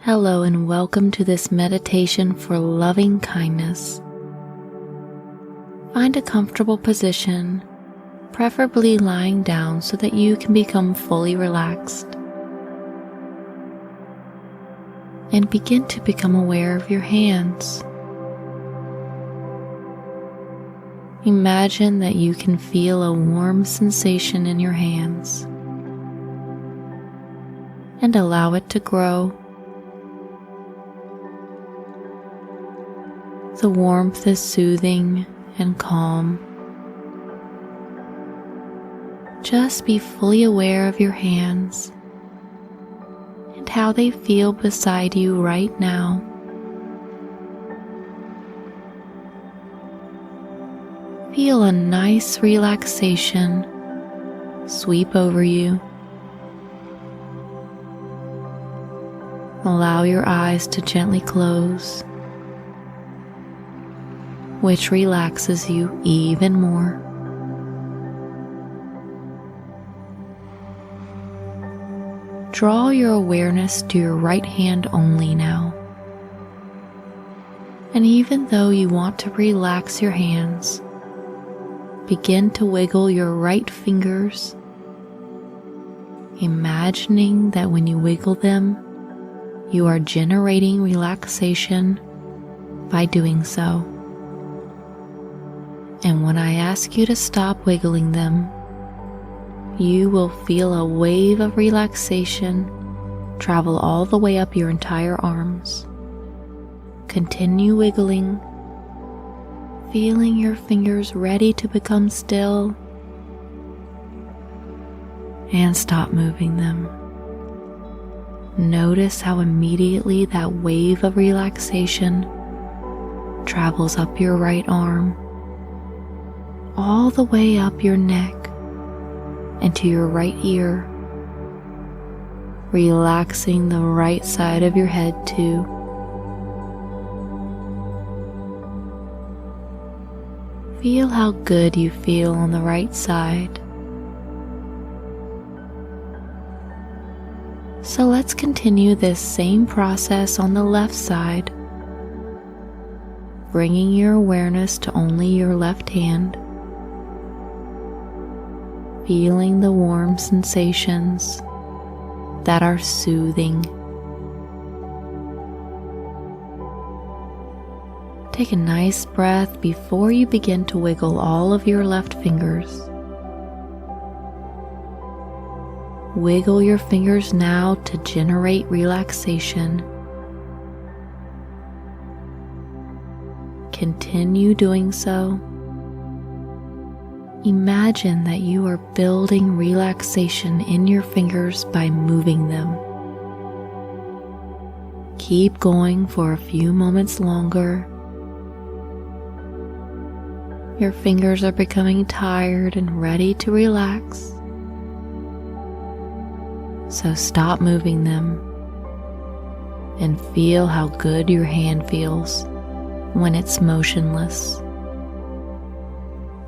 Hello and welcome to this meditation for loving kindness. Find a comfortable position, preferably lying down so that you can become fully relaxed. And begin to become aware of your hands. Imagine that you can feel a warm sensation in your hands and allow it to grow. The warmth is soothing and calm. Just be fully aware of your hands and how they feel beside you right now. Feel a nice relaxation sweep over you. Allow your eyes to gently close, which relaxes you even more. Draw your awareness to your right hand only now. And even though you want to relax your hands, begin to wiggle your right fingers, imagining that when you wiggle them, you are generating relaxation by doing so. And when I ask you to stop wiggling them, you will feel a wave of relaxation travel all the way up your entire arms. Continue wiggling, feeling your fingers ready to become still, and stop moving them. Notice how immediately that wave of relaxation travels up your right arm, all the way up your neck and to your right ear, relaxing the right side of your head too. Feel how good you feel on the right side. So let's continue this same process on the left side, bringing your awareness to only your left hand. Feeling the warm sensations that are soothing. Take a nice breath before you begin to wiggle all of your left fingers. Wiggle your fingers now to generate relaxation. Continue doing so. Imagine that you are building relaxation in your fingers by moving them. Keep going for a few moments longer. Your fingers are becoming tired and ready to relax. So stop moving them and feel how good your hand feels when it's motionless.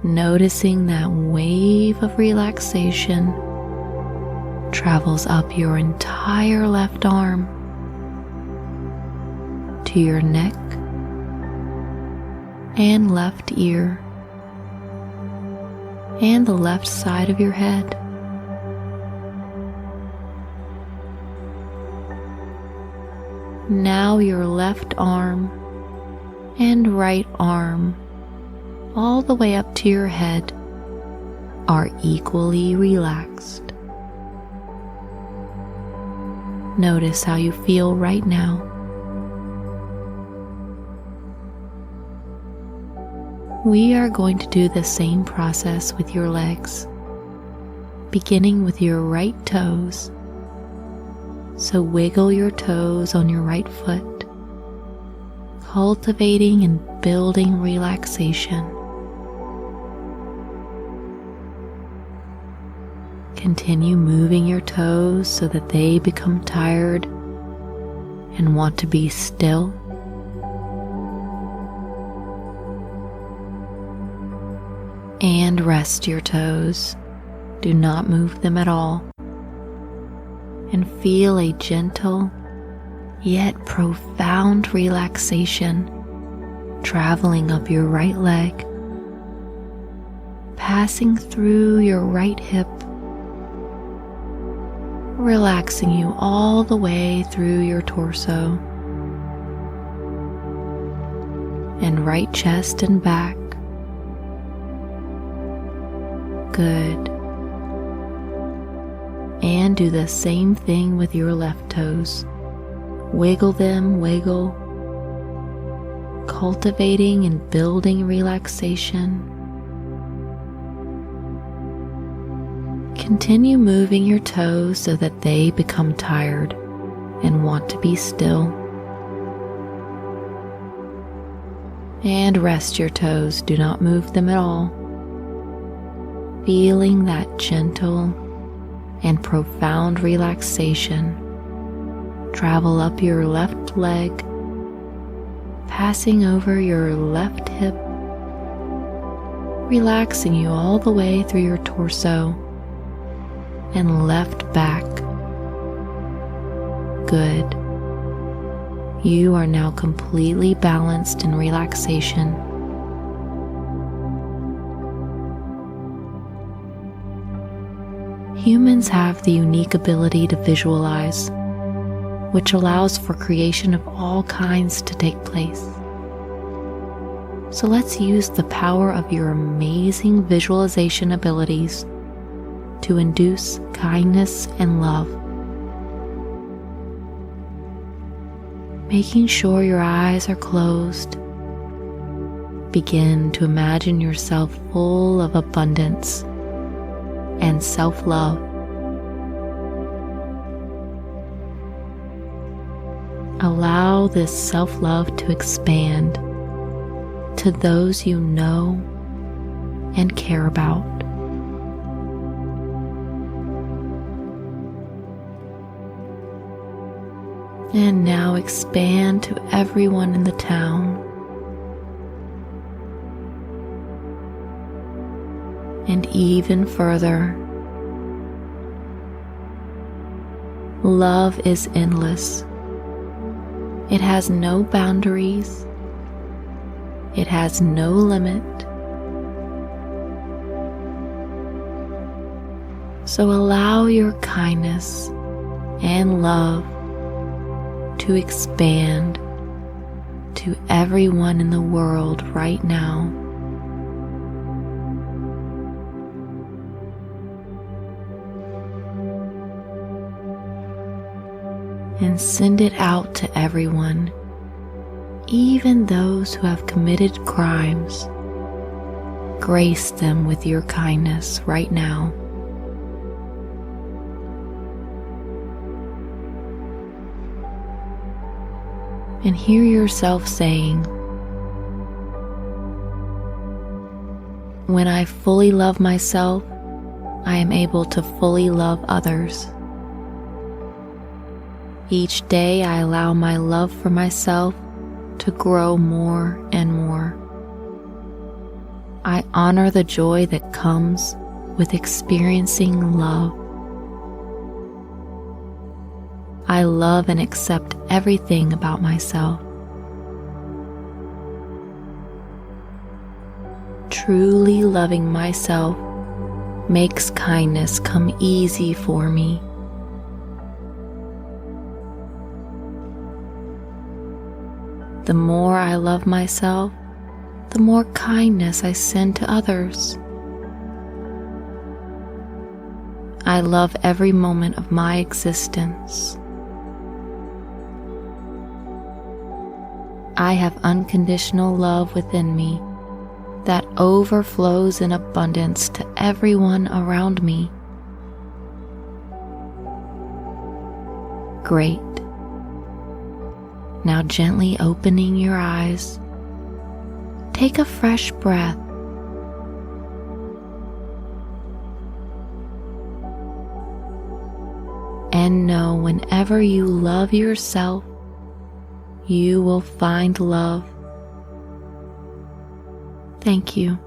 Noticing that wave of relaxation travels up your entire left arm to your neck and left ear and the left side of your head. Now your left arm and right arm, all the way up to your head, are equally relaxed. Notice how you feel right now. We are going to do the same process with your legs, beginning with your right toes. So wiggle your toes on your right foot, cultivating and building relaxation. Continue moving your toes so that they become tired and want to be still. And rest your toes. Do not move them at all. And feel a gentle, yet profound relaxation traveling up your right leg, passing through your right hip, relaxing you all the way through your torso and right chest and back. Good. And do the same thing with your left toes. Wiggle them, wiggle, cultivating and building relaxation. Continue moving your toes so that they become tired and want to be still. And rest your toes, do not move them at all. Feeling that gentle and profound relaxation travel up your left leg, passing over your left hip, relaxing you all the way through your torso and left back. Good. You are now completely balanced in relaxation. Humans have the unique ability to visualize, which allows for creation of all kinds to take place. So let's use the power of your amazing visualization abilities to induce kindness and love. Making sure your eyes are closed, begin to imagine yourself full of abundance and self-love. Allow this self-love to expand to those you know and care about. And now expand to everyone in the town. And even further. Love is endless. It has no boundaries. It has no limit. So allow your kindness and love to expand to everyone in the world right now. And send it out to everyone, even those who have committed crimes. Grace them with your kindness right now. And hear yourself saying, when I fully love myself, I am able to fully love others. Each day I allow my love for myself to grow more and more. I honor the joy that comes with experiencing love. I love and accept everything about myself. Truly loving myself makes kindness come easy for me. The more I love myself, the more kindness I send to others. I love every moment of my existence. I have unconditional love within me that overflows in abundance to everyone around me. Great. Now gently opening your eyes, take a fresh breath. And know whenever you love yourself, you will find love. Thank you.